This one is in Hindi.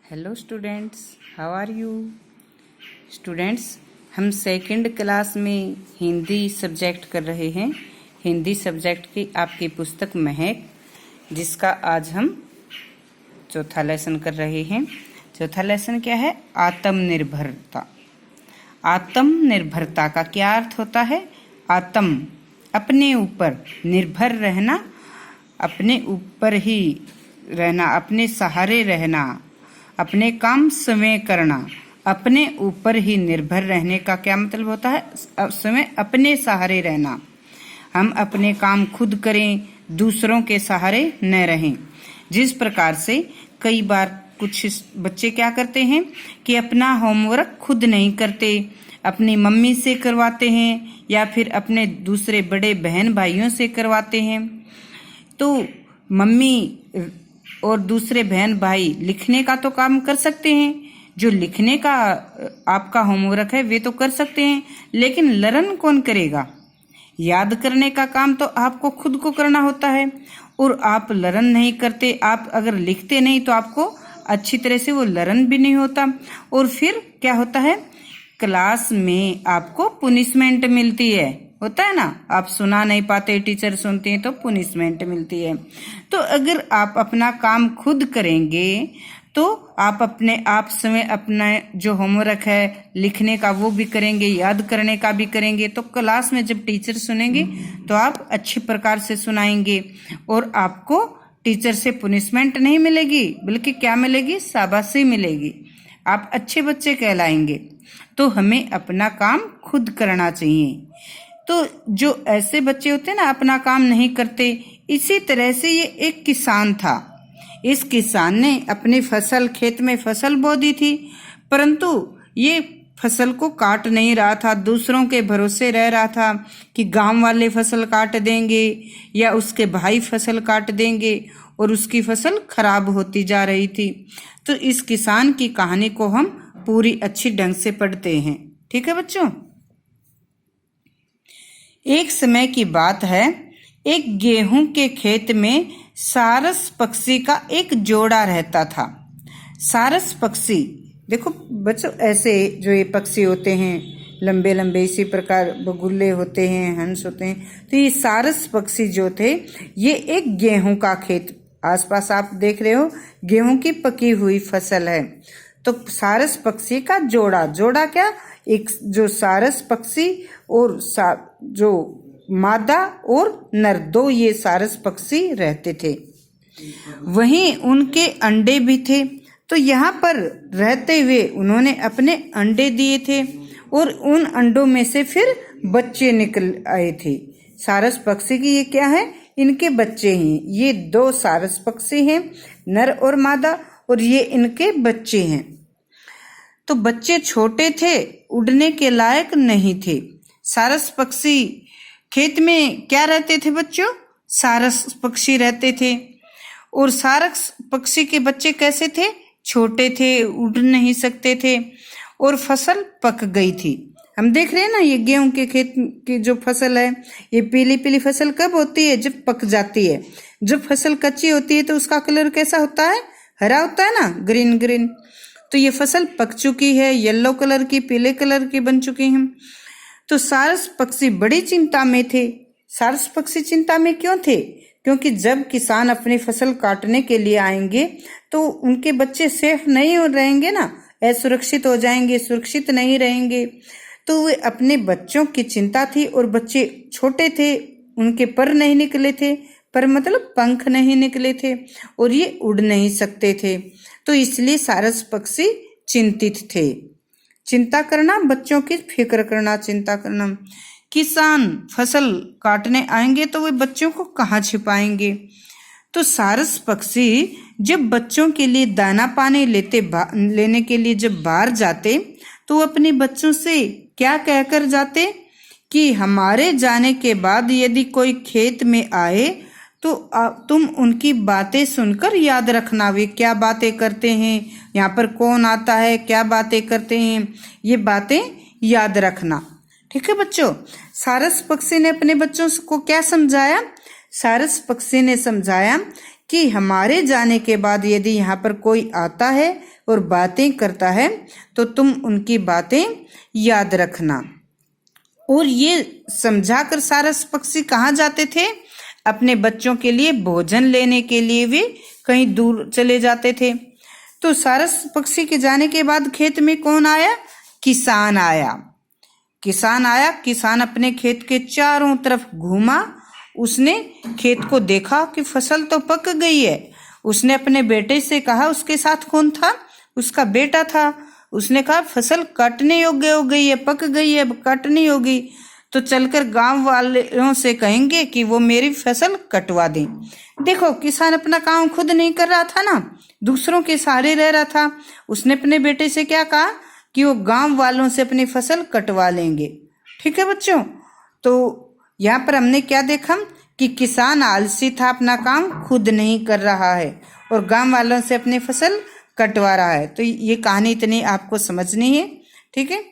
Hello students, how are you students. हम सेकंड क्लास में हिंदी सब्जेक्ट कर रहे हैं। हिंदी सब्जेक्ट की आपकी पुस्तक महक, जिसका आज हम चौथा लेसन कर रहे हैं। चौथा लेसन क्या है? आत्मनिर्भरता। आत्मनिर्भरता का क्या अर्थ होता है? आत्म अपने ऊपर, निर्भर रहना, अपने ऊपर ही रहना, अपने सहारे रहना, अपने काम स्वयं करना। अपने ऊपर ही निर्भर रहने का क्या मतलब होता है? स्वयं अपने सहारे रहना। हम अपने काम खुद करें, दूसरों के सहारे न रहें। जिस प्रकार से कई बार कुछ बच्चे क्या करते हैं कि अपना होमवर्क खुद नहीं करते, अपनी मम्मी से करवाते हैं या फिर अपने दूसरे बड़े बहन भाइयों से करवाते हैं। तो मम्मी और दूसरे बहन भाई लिखने का तो काम कर सकते हैं, जो लिखने का आपका होमवर्क है वे तो कर सकते हैं, लेकिन लर्न कौन करेगा? याद करने का काम तो आपको खुद को करना होता है। और आप लर्न नहीं करते, आप अगर लिखते नहीं तो आपको अच्छी तरह से वो लर्न भी नहीं होता। और फिर क्या होता है? क्लास में आपको पुनिशमेंट मिलती है, होता है ना। आप सुना नहीं पाते, टीचर सुनते हैं तो पुनिशमेंट मिलती है। तो अगर आप अपना काम खुद करेंगे तो आप अपने आप समय अपना जो होमवर्क है लिखने का वो भी करेंगे, याद करने का भी करेंगे। तो क्लास में जब टीचर सुनेंगे तो आप अच्छी प्रकार से सुनाएंगे और आपको टीचर से पुनिशमेंट नहीं मिलेगी, बल्कि क्या मिलेगी? शाबाशी मिलेगी। आप अच्छे बच्चे कहलाएंगे। तो हमें अपना काम खुद करना चाहिए। तो जो ऐसे बच्चे होते हैं ना, अपना काम नहीं करते, इसी तरह से ये एक किसान था। इस किसान ने अपनी फसल, खेत में फसल बो दी थी, परंतु ये फसल को काट नहीं रहा था, दूसरों के भरोसे रह रहा था कि गांव वाले फसल काट देंगे या उसके भाई फसल काट देंगे, और उसकी फसल खराब होती जा रही थी। तो इस किसान की कहानी को हम पूरी अच्छी ढंग से पढ़ते हैं। ठीक है बच्चों। एक समय की बात है, एक गेहूं के खेत में सारस पक्षी का एक जोड़ा रहता था। सारस पक्षी, देखो बच्चों, ऐसे जो ये पक्षी होते हैं लंबे लंबे, इसी प्रकार बगुले होते हैं, हंस होते हैं। तो ये सारस पक्षी जो थे, ये एक गेहूं का खेत, आसपास आप देख रहे हो गेहूं की पकी हुई फसल है। तो सारस पक्षी का जोड़ा क्या? एक जो सारस पक्षी और जो मादा और नर, दो ये सारस पक्षी रहते थे। वहीं उनके अंडे भी थे। तो यहाँ पर रहते हुए उन्होंने अपने अंडे दिए थे और उन अंडों में से फिर बच्चे निकल आए थे। सारस पक्षी की ये क्या है? इनके बच्चे हैं। ये दो सारस पक्षी हैं, नर और मादा, और ये इनके बच्चे हैं। तो बच्चे छोटे थे, उड़ने के लायक नहीं थे। सारस पक्षी खेत में क्या रहते थे बच्चों? सारस पक्षी रहते थे। और सारस पक्षी के बच्चे कैसे थे? छोटे थे, उड़ नहीं सकते थे, और फसल पक गई थी। हम देख रहे हैं ना, ये गेहूं के खेत की जो फसल है, ये पीली पीली फसल कब होती है? जब पक जाती है। जब फसल कच्ची होती है तो उसका कलर कैसा होता है? हरा होता है ना, ग्रीन ग्रीन। तो ये फसल पक चुकी है, येलो कलर की, पीले कलर की बन चुकी हैं। तो सारस पक्षी बड़ी चिंता में थे। सारस पक्षी चिंता में क्यों थे? क्योंकि जब किसान अपनी फसल काटने के लिए आएंगे तो उनके बच्चे सेफ नहीं रहेंगे ना, असुरक्षित हो जाएंगे, सुरक्षित नहीं रहेंगे। तो वे अपने बच्चों की चिंता थी, और बच्चे छोटे थे, उनके पर नहीं निकले थे, पर मतलब पंख नहीं निकले थे, और ये उड़ नहीं सकते थे। तो इसलिए सारस पक्षी चिंतित थे। चिंता करना, बच्चों की फिक्र करना, चिंता करना। किसान फसल काटने आएंगे तो वे बच्चों को कहाँ छिपाएंगे? तो सारस पक्षी जब बच्चों के लिए दाना पानी लेने के लिए जब बाहर जाते तो वो अपने बच्चों से क्या कहकर जाते कि हमारे जाने के बाद यदि कोई खेत में आए तो तुम उनकी बातें सुनकर याद रखना, वे क्या बातें करते हैं, यहाँ पर कौन आता है, क्या बातें करते हैं, ये बातें याद रखना। ठीक है बच्चों। सारस पक्षी ने अपने बच्चों को क्या समझाया? सारस पक्षी ने समझाया कि हमारे जाने के बाद यदि यहाँ पर कोई आता है और बातें करता है तो तुम उनकी बातें याद रखना। और ये समझाकर सारस पक्षी कहाँ जाते थे? अपने बच्चों के लिए भोजन लेने के लिए भी कहीं दूर चले जाते थे। तो सारस पक्षी के जाने के बाद खेत में कौन आया? किसान आया। किसान आया, किसान अपने खेत के चारों तरफ घूमा। उसने खेत को देखा कि फसल तो पक गई है। उसने अपने बेटे से कहा, उसके साथ कौन था? उसका बेटा था। उसने कहा फसल काटने योग्य हो गई है, पक गई है, अब काटनी होगी, तो चलकर गांव वालों से कहेंगे कि वो मेरी फसल कटवा दें। देखो, किसान अपना काम खुद नहीं कर रहा था ना, दूसरों के सहारे रह रहा था। उसने अपने बेटे से क्या कहा कि वो गांव वालों से अपनी फसल कटवा लेंगे। ठीक है बच्चों, तो यहाँ पर हमने क्या देखा कि किसान आलसी था, अपना काम खुद नहीं कर रहा है और गांव वालों से अपनी फसल कटवा रहा है। तो ये कहानी इतनी आपको समझनी है। ठीक है।